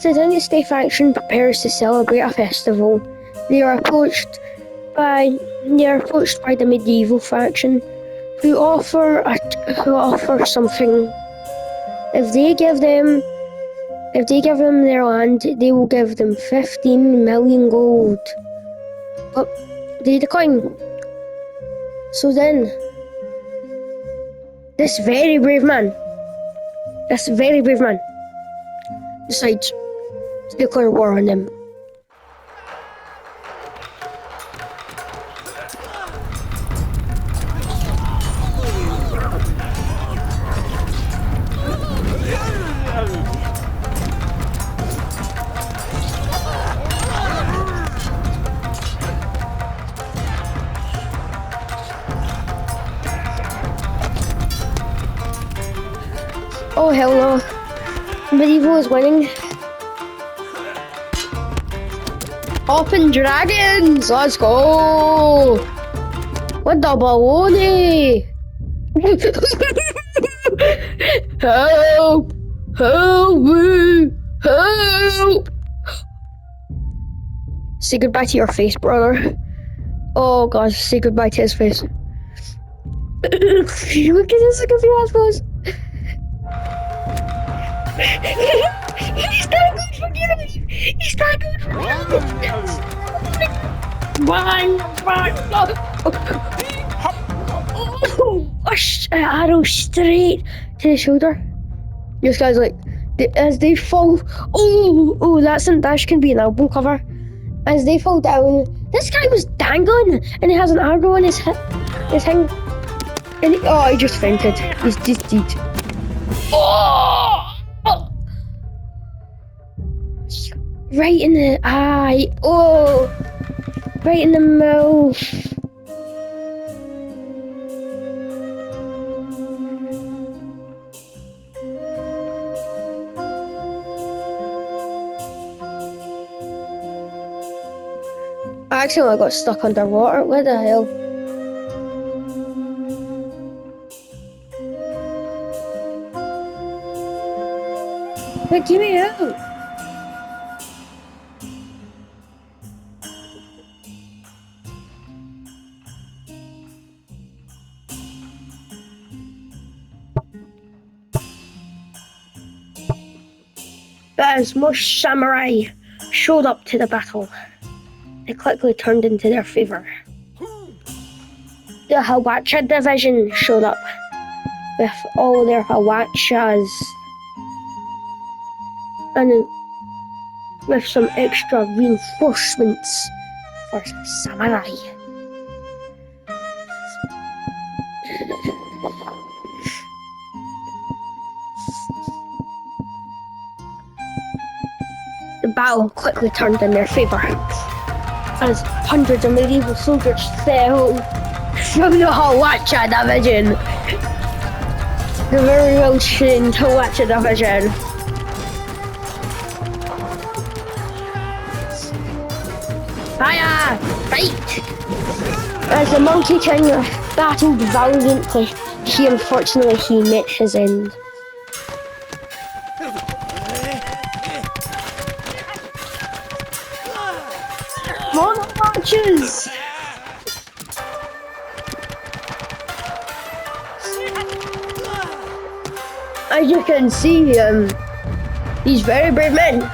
The Dynasty faction prepares to celebrate a festival. They are approached by the medieval faction, who offer something. If they give them their land, they will give them 15 million gold. But they decline. So then, this very brave man decides to declare war on them. Oh hell no. Medieval is winning. Open dragons! Let's go! What the baloney? Help! Help me! Help! Say goodbye to your face, brother. Oh gosh, say goodbye to his face. Look at this, look at the assholes. He's not good for you. He's not good for you. Bang, bang. Arrow straight to the shoulder. This guy's like, as they fall. Oh, that can be an album cover. As they fall down, this guy was dangling, and he has an arrow in his thing. And he just fainted. He's just dead. Oh! Right in the eye. Oh! Right in the mouth. Actually, I got stuck underwater. What the hell? Wait, get me out! As most samurai showed up to the battle, they quickly turned into their favor. The Hawacha division showed up with all their Hawachas and with some extra reinforcements for samurai. The battle quickly turned in their favor as hundreds of medieval soldiers fell from the Hawacha division. The very well trained Hawacha division. Fire! Fight! As the Monkey King battled valiantly, he met his end. More matches! As you can see, these very brave men.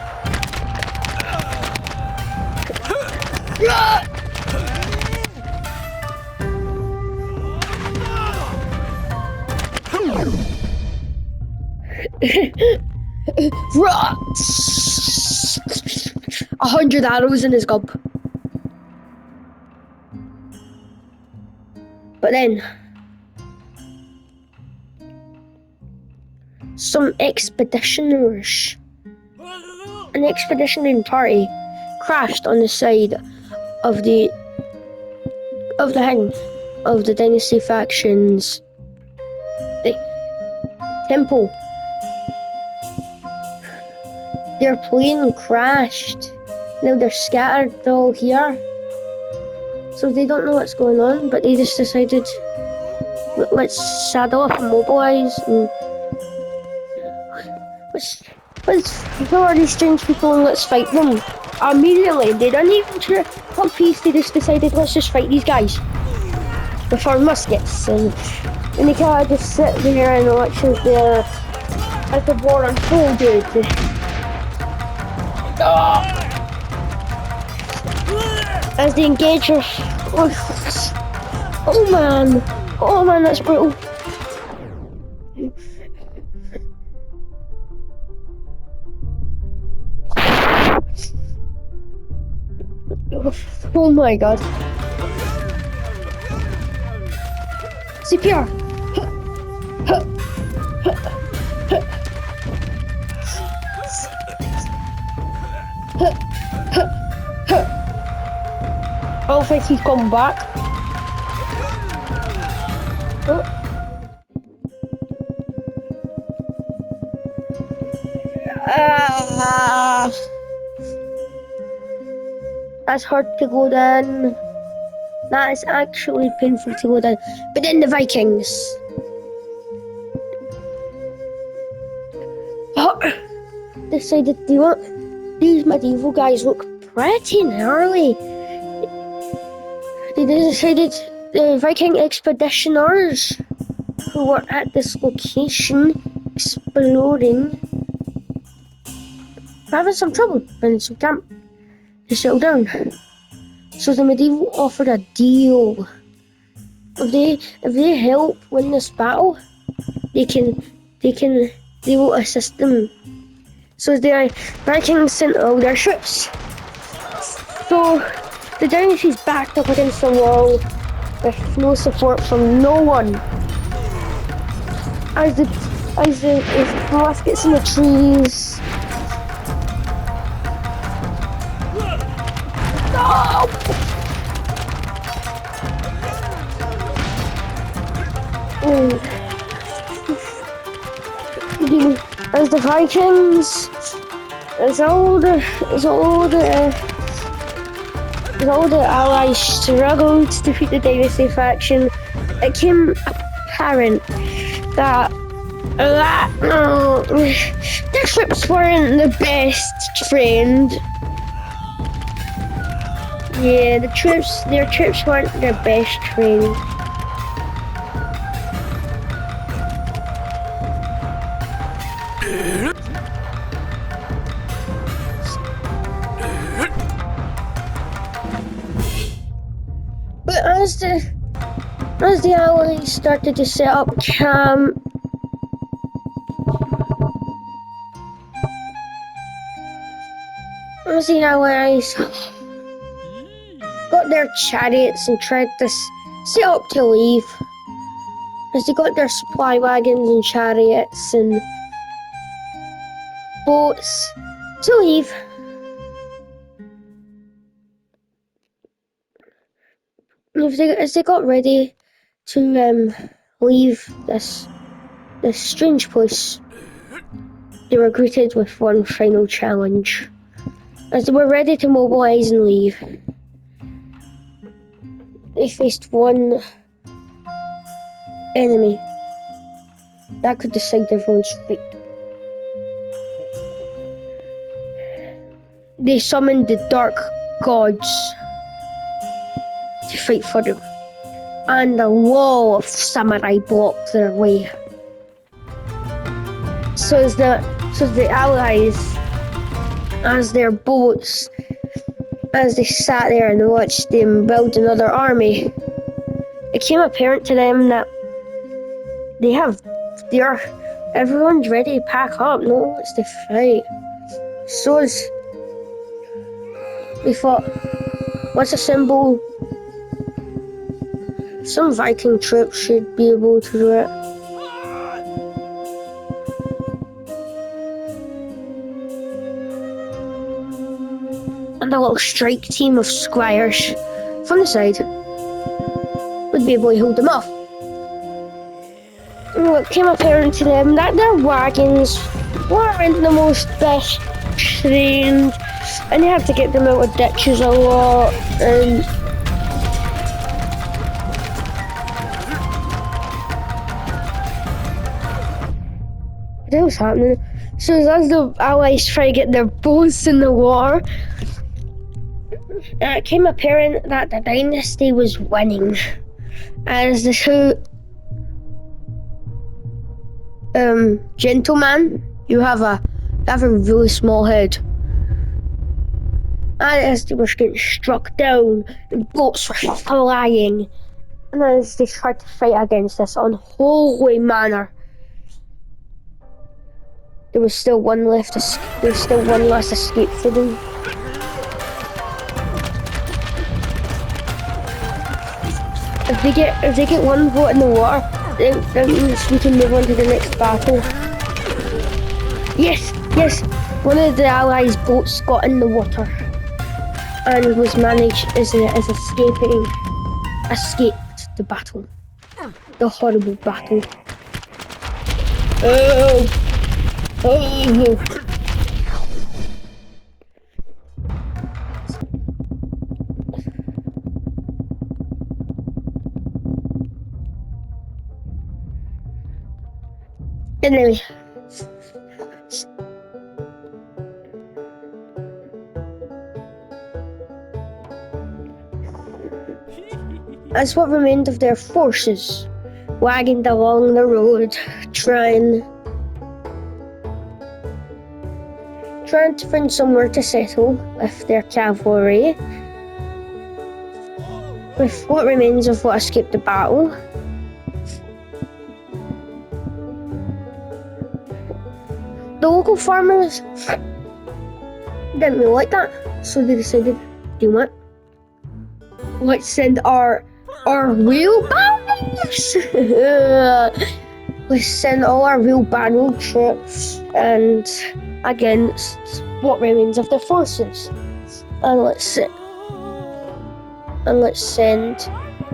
Rats! 100 arrows in his gob. But then, some expeditioners, an expeditionary party, crashed on the side of the Dynasty factions, the temple. Their plane crashed. Now they're scattered all here. So they don't know what's going on, but they just decided, let's saddle up and mobilize and who are these strange people and let's fight them. Immediately, they didn't even try to talk peace, they just decided let's just fight these guys with our muskets, and they kind of just sit there and watch as the war unfolded. As they engage with, oh man, that's brutal. Oh my god. CPR. I don't think he's come back. That's hard to go down. That is actually painful to go down. But then the Vikings. Decided these medieval guys look pretty gnarly. They decided the Viking expeditioners who were at this location exploring were having some trouble finding some camp to settle down. So the medieval offered a deal. If they help win this battle, they will assist them. So the Vikings sent all their ships. So the dynasties backed up against the wall with no support from no one. As the muskets in the trees. No! As the Vikings, as all the allies struggled to defeat the dynasty faction, it became apparent that their ships weren't the best trained. Yeah, their troops weren't their best trained. But as the allies started to set up camp, as the allies got their chariots and tried to set up to leave, as they got their supply wagons and chariots and boats to leave, as they got ready to leave this strange place, they were greeted with one final challenge. As they were ready to mobilize and leave, they faced one enemy that could decide everyone's fate. They summoned the Dark Gods to fight for them, and a wall of samurai blocked their way. So as the allies, as their boats, as they sat there and watched them build another army, it became apparent to them that everyone's ready to pack up, no one wants to fight. So as we thought, let's assemble. Some Viking troops should be able to do it. And a little strike team of squires from the side would be able to hold them off. And it became apparent to them that their wagons weren't the most best trained, and they had to get them out of ditches a lot, and what was happening? So as the Allies try to get their boats in the water, it became apparent that the dynasty was winning, as the two gentlemen, you have a really small head. And as they were getting struck down, and boats were flying, and as they tried to fight against this unholy manner, there was still one left. There was still one last escape for them. If they get one boat in the water, then that means we can move on to the next battle. Yes, yes. One of the Allies' boats got in the water and was escaped the battle, the horrible battle. Oh. Anyway, as what remained of their forces wagged along the road, trying to find somewhere to settle with their cavalry, with what remains of what escaped the battle. The local farmers didn't really like that, so they decided, do you know what? Let's send our wheelbarrows! Let's send all our wheelbarrow troops and against what remains of their forces. And let's send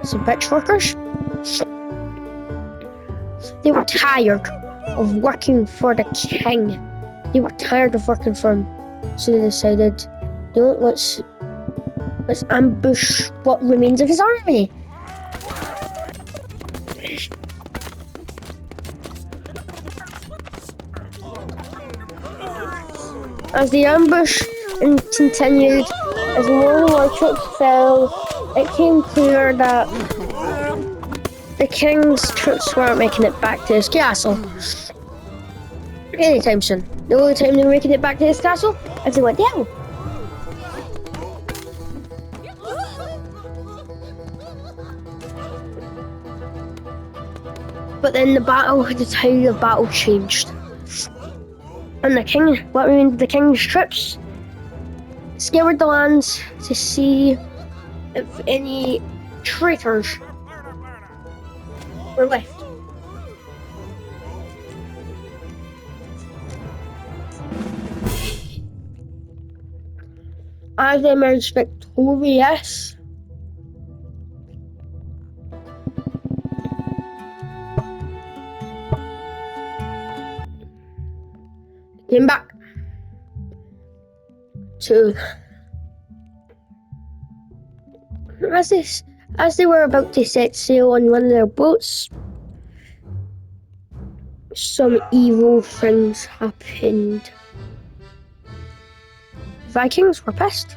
some pitch workers. They were tired of working for the king. They were tired of working for him. So they decided, let's ambush what remains of his army. As the ambush continued, as more and more troops fell, it became clear that the king's troops weren't making it back to his castle anytime soon. The only time they were making it back to his castle is they went down. But then the tide of battle changed. And the king's troops scoured the lands to see if any traitors were left. As they emerged victorious, came back to as they were about to set sail on one of their boats, some evil things happened. Vikings were pissed.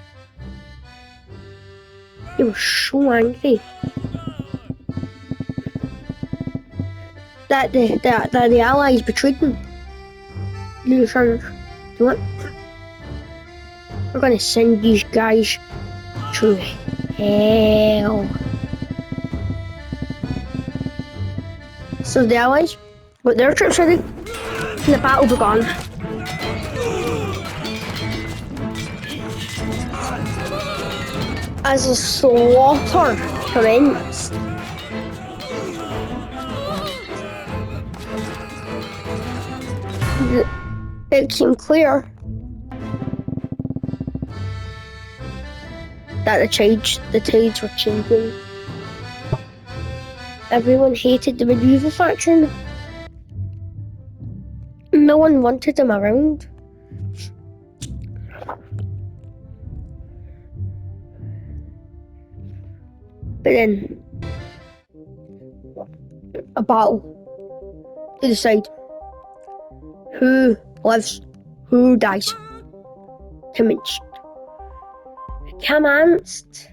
They were so angry that the Allies betrayed them. They decided, you know what? We're gonna send these guys to hell. So the Allies, with their troops ready, and the battle began. As the slaughter commenced, it became clear that the tides were changing. Everyone hated the medieval faction. No one wanted them around. But then, a battle to decide who lives, who dies. Commenced. Commenced